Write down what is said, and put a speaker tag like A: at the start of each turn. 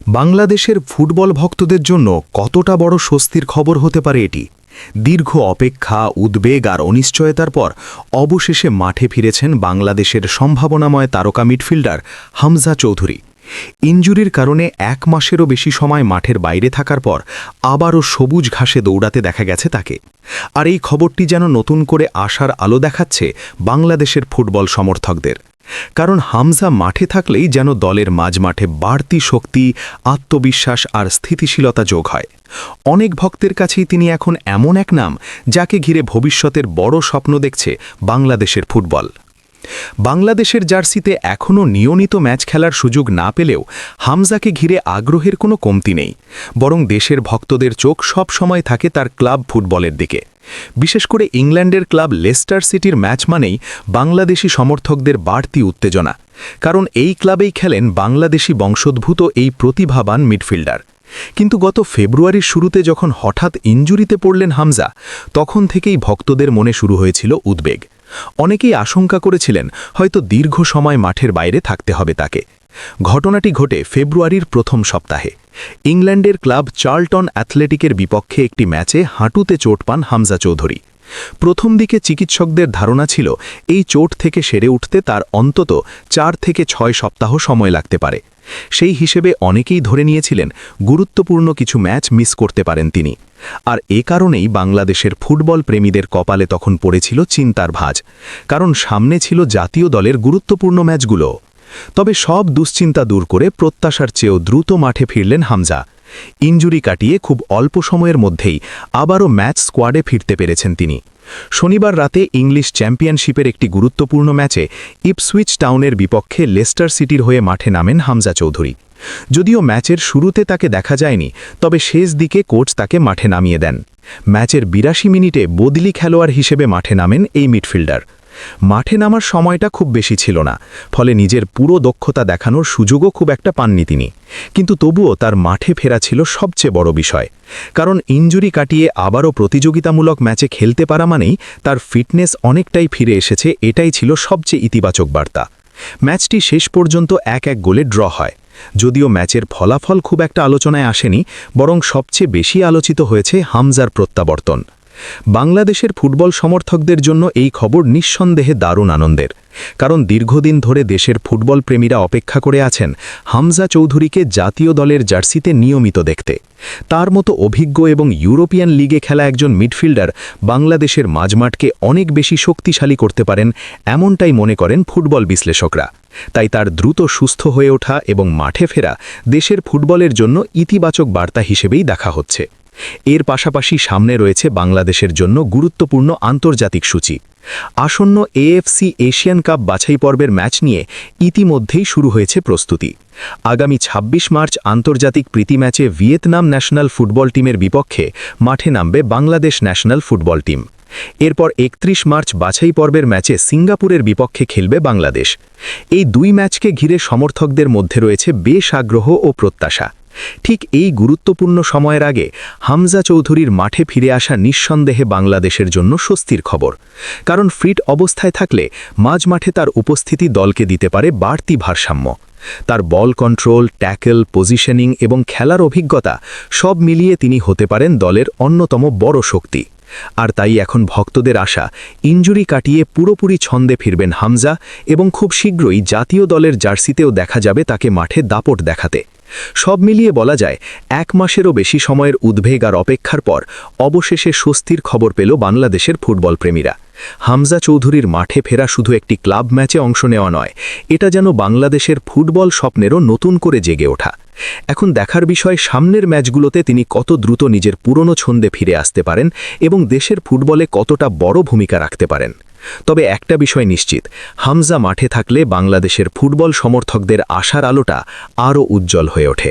A: বাংলাদেশের ফুটবল ভক্তদের জন্য কতটা বড় স্বস্তির খবর হতে পারে এটি। দীর্ঘ অপেক্ষা, উদ্বেগ আর অনিশ্চয়তার পর অবশেষে মাঠে ফিরেছেন বাংলাদেশের সম্ভাবনাময় তারকা মিডফিল্ডার হামজা চৌধুরী। ইনজুরির কারণে ১ মাসেরও বেশি সময় মাঠের বাইরে থাকার পর আবারও সবুজ ঘাসে দৌড়াতে দেখা গেছে তাকে। আর এই খবরটি যেন নতুন করে আশার আলো দেখাচ্ছে বাংলাদেশের ফুটবল সমর্থকদের। কারণ হামজা মাঠে থাকলেই যেন দলের মাঝমাঠে বাড়তি শক্তি, আত্মবিশ্বাস আর স্থিতিশীলতা যোগ হয়। অনেক ভক্তের কাছেই তিনি এখন এমন এক নাম যাকে ঘিরে ভবিষ্যতের বড় স্বপ্ন দেখছে বাংলাদেশের ফুটবল। বাংলাদেশের জার্সিতে এখনও নিয়মিত ম্যাচ খেলার সুযোগ না পেলেও হামজাকে ঘিরে আগ্রহের কোনো কমতি নেই, বরং দেশের ভক্তদের চোখ সব সময় থাকে তার ক্লাব ফুটবলের দিকে। বিশেষ করে ইংল্যান্ডের ক্লাব লেস্টার সিটির ম্যাচ মানেই বাংলাদেশি সমর্থকদের বাড়তি উত্তেজনা, কারণ এই ক্লাবেই খেলেন বাংলাদেশি বংশোদ্ভূত এই প্রতিভাবান মিডফিল্ডার। কিন্তু গত ফেব্রুয়ারির শুরুতে যখন হঠাৎ ইনজুরিতে পড়লেন হামজা, তখন থেকেই ভক্তদের মনে শুরু হয়েছিল উদ্বেগ। অনেকেই আশঙ্কা করেছিলেন হয়তো দীর্ঘ সময় মাঠের বাইরে থাকতে হবে তাকে। ঘটনাটি ঘটে ফেব্রুয়ারির প্রথম সপ্তাহে। ইংল্যান্ডের ক্লাব চার্লটন অ্যাথলেটিকের বিপক্ষে একটি ম্যাচে হাঁটুতে চোট পান হামজা চৌধুরী। প্রথম দিকে চিকিৎসকদের ধারণা ছিল এই চোট থেকে সেরে উঠতে তার অন্তত ৪ থেকে ৬ সপ্তাহ সময় লাগতে পারে। সেই হিসেবে অনেকেই ধরে নিয়েছিলেন গুরুত্বপূর্ণ কিছু ম্যাচ মিস করতে পারেন তিনি। আর এ কারণেই বাংলাদেশের ফুটবল প্রেমীদের কপালে তখন পড়েছিল চিন্তার ভাঁজ, কারণ সামনে ছিল জাতীয় দলের গুরুত্বপূর্ণ ম্যাচগুলো। তবে সব দুশ্চিন্তা দূর করে প্রত্যাশার চেয়েও দ্রুত মাঠে ফিরলেন হামজা। ইনজুরি কাটিয়ে খুব অল্প সময়ের মধ্যেই আবারও ম্যাচ স্কোয়াডে ফিরতে পেরেছেন তিনি। শনিবার রাতে ইংলিশ চ্যাম্পিয়নশিপের একটি গুরুত্বপূর্ণ ম্যাচে ইপসুইচ টাউনের বিপক্ষে লেস্টার সিটির হয়ে মাঠে নামেন হামজা চৌধুরী। যদিও ম্যাচের শুরুতে তাকে দেখা যায়নি, তবে শেষ দিকে কোচ তাকে মাঠে নামিয়ে দেন। ম্যাচের ৮২ মিনিটে বদলি খেলোয়াড় হিসেবে মাঠে নামেন এই মিডফিল্ডার। মাঠে নামার সময়টা খুব বেশি ছিল না, ফলে নিজের পুরো দক্ষতা দেখানোর সুযোগও খুব একটা পাননি তিনি। কিন্তু তবুও তার মাঠে ফেরা ছিল সবচেয়ে বড় বিষয়, কারণ ইনজুরি কাটিয়ে আবারও প্রতিযোগিতামূলক ম্যাচে খেলতে পারা মানেই তার ফিটনেস অনেকটাই ফিরে এসেছে, এটাই ছিল সবচেয়ে ইতিবাচক বার্তা। ম্যাচটি শেষ পর্যন্ত ১-১ গোলে ড্র হয়। যদিও ম্যাচের ফলাফল খুব একটা আলোচনায় আসেনি, বরং সবচেয়ে বেশি আলোচিত হয়েছে হামজার প্রত্যাবর্তন। বাংলাদেশের ফুটবল সমর্থকদের জন্য এই খবর নিঃসন্দেহে দারুণ আনন্দের, কারণ দীর্ঘদিন ধরে দেশের ফুটবল প্রেমীরা অপেক্ষা করে আছেন হামজা চৌধুরীকে জাতীয় দলের জার্সিতে নিয়মিত দেখতে। তার মতো অভিজ্ঞ এবং ইউরোপিয়ান লিগে খেলা একজন মিডফিল্ডার বাংলাদেশের মাঝমাঠকে অনেক বেশি শক্তিশালী করতে পারেন, এমনটাই মনে করেন ফুটবল বিশ্লেষকরা। তাই তার দ্রুত সুস্থ হয়ে ওঠা এবং মাঠে ফেরা দেশের ফুটবলের জন্য ইতিবাচক বার্তা হিসেবেই দেখা হচ্ছে। এর পাশাপাশি সামনে রয়েছে বাংলাদেশের জন্য গুরুত্বপূর্ণ আন্তর্জাতিক সূচি। আসন্ন এএফসি এশিয়ান কাপ বাছাই পর্বের ম্যাচ নিয়ে ইতিমধ্যেই শুরু হয়েছে প্রস্তুতি। আগামী ২৬ মার্চ আন্তর্জাতিক প্রীতি ম্যাচে ভিয়েতনাম ন্যাশনাল ফুটবল টিমের বিপক্ষে মাঠে নামবে বাংলাদেশ ন্যাশনাল ফুটবল টিম। এরপর ৩১ মার্চ বাছাই পর্বের ম্যাচে সিঙ্গাপুরের বিপক্ষে খেলবে বাংলাদেশ। এই দুই ম্যাচকে ঘিরে সমর্থকদের মধ্যে রয়েছে বেশ আগ্রহ ও প্রত্যাশা। ঠিক এই গুরুত্বপূর্ণ সময়ের আগে হামজা চৌধুরীর মাঠে ফিরে আসা নিঃসন্দেহে বাংলাদেশের জন্য স্বস্তির খবর, কারণ ফিট অবস্থায় থাকলে মাঝমাঠে তার উপস্থিতি দলকে দিতে পারে বাড়তি ভারসাম্য। তার বল কন্ট্রোল, ট্যাকল, পজিশনিং এবং খেলার অভিজ্ঞতা সব মিলিয়ে তিনি হতে পারেন দলের অন্যতম বড় শক্তি। আর তাই এখন ভক্তদের আশা ইনজুরি কাটিয়ে পুরোপুরি ছন্দে ফিরবেন হামজা, এবং খুব শীঘ্রই জাতীয় দলের জার্সিতেও দেখা যাবে তাকে মাঠে দাপট দেখাতে। সব মিলিয়ে বলা যায় ১ মাসেরও বেশি সময়ের উদ্বেগ আর অপেক্ষার পর অবশেষে স্বস্তির খবর পেল বাংলাদেশের ফুটবল প্রেমীরা। হামজা চৌধুরীর মাঠে ফেরা শুধু একটি ক্লাব ম্যাচে অংশ নেওয়া নয়, এটা যেন বাংলাদেশের ফুটবল স্বপ্নেরও নতুন করে জেগে ওঠা। এখন দেখার বিষয় সামনের ম্যাচগুলোতে তিনি কত দ্রুত নিজের পুরনো ছন্দে ফিরে আসতে পারেন এবং দেশের ফুটবলে কতটা বড় ভূমিকা রাখতে পারেন। তবে একটা বিষয় নিশ্চিত, হামজা মাঠে থাকলে বাংলাদেশের ফুটবল সমর্থকদের আশার আলোটা আরও উজ্জ্বল হয়ে ওঠে।